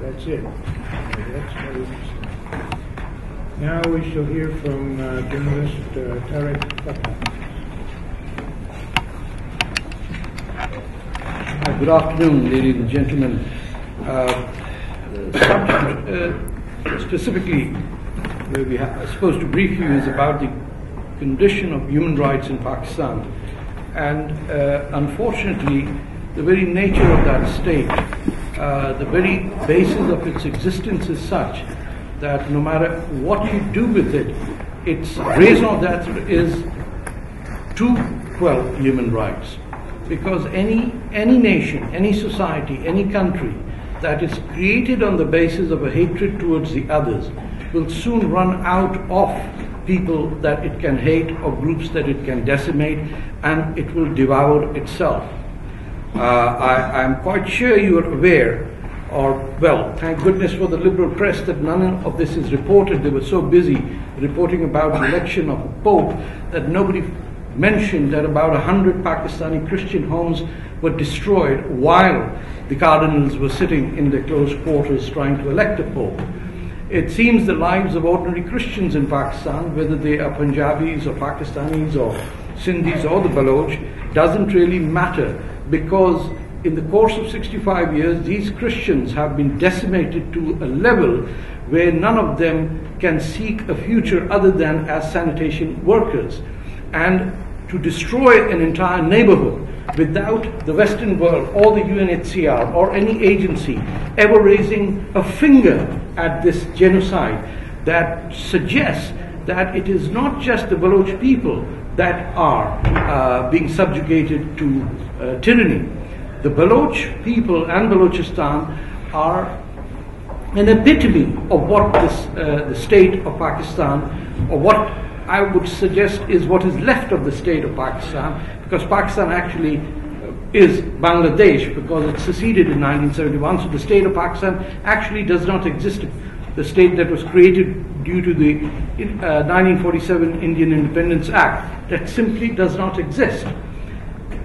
That's it. That's very interesting. Now we shall hear from journalist Tarek, Fatah. Good afternoon, ladies and gentlemen. Specifically, where we are supposed to brief you is about the condition of human rights in Pakistan. And unfortunately, the very nature of that state, the very basis of its existence is such that no matter what you do with it, its raison d'etre is to quell human rights. Because any nation, any society, any country that is created on the basis of a hatred towards the others will soon run out of people that it can hate or groups that it can decimate, and it will devour itself. I'm quite sure you are aware, or well, thank goodness for the liberal press that none of this is reported. They were so busy reporting about the election of a pope that nobody mentioned that about 100 Pakistani Christian homes were destroyed while the cardinals were sitting in their close quarters trying to elect a pope. It seems the lives of ordinary Christians in Pakistan, whether they are Punjabis or Pakistanis or Sindhis or the Baloch, doesn't really matter, because in the course of 65 years, these Christians have been decimated to a level where none of them can seek a future other than as sanitation workers. And to destroy an entire neighborhood without the Western world or the UNHRC or any agency ever raising a finger at this genocide, that suggests that it is not just the Baloch people that are being subjugated to tyranny. The Baloch people and Baluchistan are an epitome of what the state of Pakistan, or what I would suggest is what is left of the state of Pakistan, because Pakistan actually is Bangladesh, because it seceded in 1971, so the state of Pakistan actually does not exist. The state that was created due to the 1947 Indian Independence Act, that simply does not exist.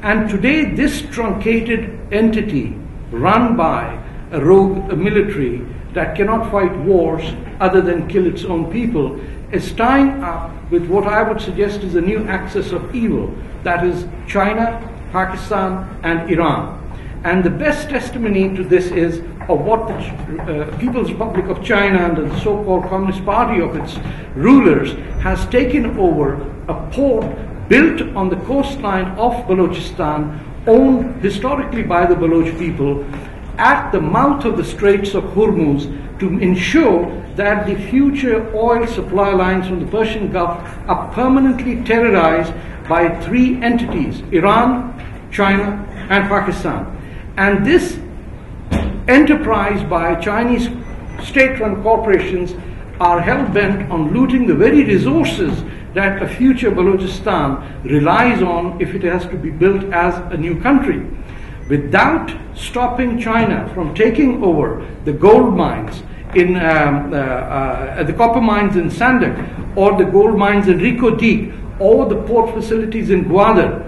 And today this truncated entity run by a rogue military that cannot fight wars other than kill its own people is tying up with what I would suggest is a new axis of evil, that is China, Pakistan and Iran. And the best testimony to this is of what the People's Republic of China and the so-called Communist Party of its rulers has taken over a port built on the coastline of Baluchistan, owned historically by the Baloch people, at the mouth of the Straits of Hormuz, to ensure that the future oil supply lines from the Persian Gulf are permanently terrorized by three entities: Iran, China and Pakistan. And this enterprise by Chinese state-run corporations are hell-bent on looting the very resources that a future Baluchistan relies on if it has to be built as a new country. Without stopping China from taking over the gold mines in the copper mines in Sandak, or the gold mines in Rikodik, or the port facilities in Gwadar,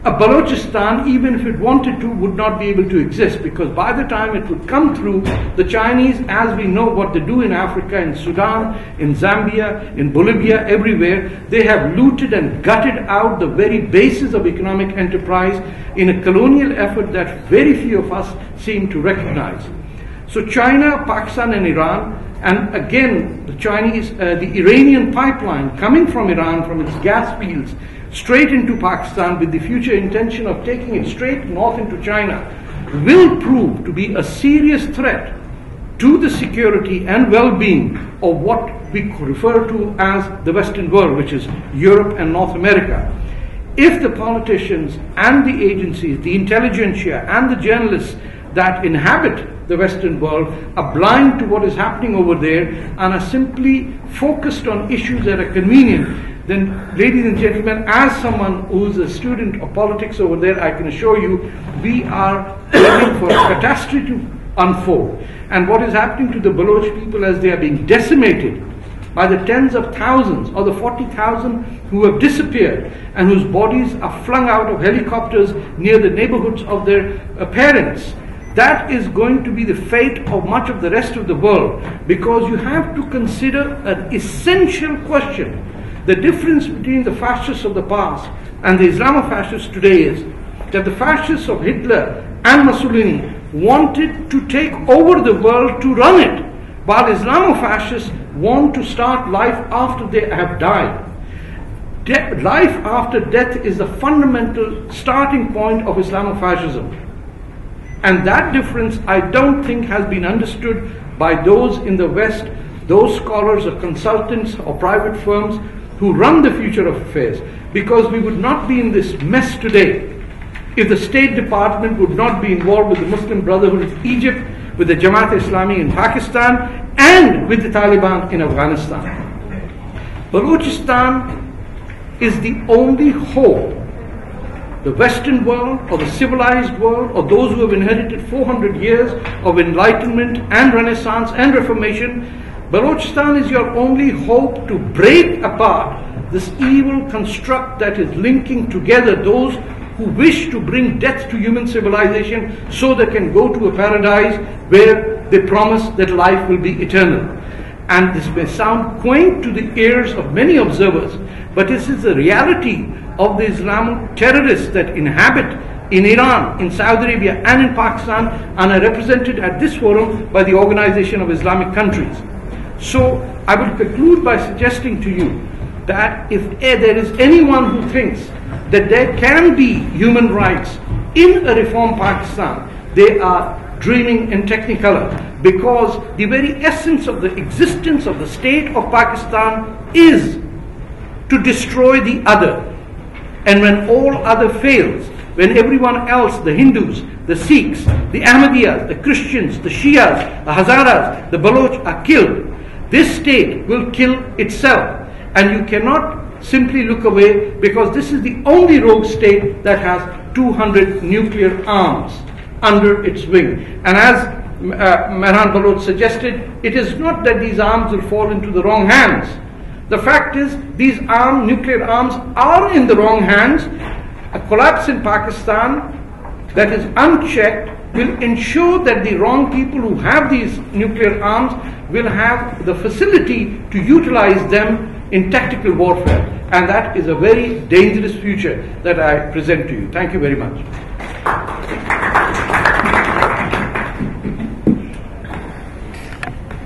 a Baluchistan, even if it wanted to, would not be able to exist, because by the time it would come through, the Chinese, as we know what they do in Africa, in Sudan, in Zambia, in Bolivia, everywhere, they have looted and gutted out the very basis of economic enterprise in a colonial effort that very few of us seem to recognize. So China, Pakistan and Iran, and again the Chinese, the Iranian pipeline coming from Iran, from its gas fields, straight into Pakistan with the future intention of taking it straight north into China, will prove to be a serious threat to the security and well-being of what we refer to as the Western world, which is Europe and North America. If the politicians and the agencies, the intelligentsia and the journalists that inhabit the Western world are blind to what is happening over there and are simply focused on issues that are convenient, then, ladies and gentlemen, as someone who's a student of politics over there, I can assure you, we are waiting for a catastrophe to unfold. And what is happening to the Baloch people as they are being decimated by the tens of thousands or the 40,000 who have disappeared and whose bodies are flung out of helicopters near the neighborhoods of their parents, that is going to be the fate of much of the rest of the world, because you have to consider an essential question. The difference between the fascists of the past and the Islamofascists today is that the fascists of Hitler and Mussolini wanted to take over the world to run it, while Islamofascists want to start life after they have died. Life after death is the fundamental starting point of Islamofascism. And that difference, I don't think, has been understood by those in the West, those scholars or consultants or private firms who run the future of affairs, because we would not be in this mess today if the State Department would not be involved with the Muslim Brotherhood of Egypt, with the Jamaat-e-Islami in Pakistan, and with the Taliban in Afghanistan. Baluchistan is the only hope the Western world or the civilized world or those who have inherited 400 years of enlightenment and renaissance and reformation, Baluchistan is your only hope to break apart this evil construct that is linking together those who wish to bring death to human civilization so they can go to a paradise where they promise that life will be eternal. And this may sound quaint to the ears of many observers, but this is the reality of the Islamic terrorists that inhabit in Iran, in Saudi Arabia and in Pakistan, and are represented at this forum by the Organization of Islamic Countries. So I will conclude by suggesting to you that if there is anyone who thinks that there can be human rights in a reformed Pakistan, they are dreaming in technicolor, because the very essence of the existence of the state of Pakistan is to destroy the other. And when all other fails, when everyone else, the Hindus, the Sikhs, the Ahmadiyyas, the Christians, the Shias, the Hazaras, the Baloch are killed, this state will kill itself. And you cannot simply look away, because this is the only rogue state that has 200 nuclear arms under its wing. And as Mehran Baloch suggested, it is not that these arms will fall into the wrong hands. The fact is, these nuclear arms are in the wrong hands. A collapse in Pakistan that is unchecked will ensure that the wrong people who have these nuclear arms will have the facility to utilize them in tactical warfare. And that is a very dangerous future that I present to you. Thank you very much.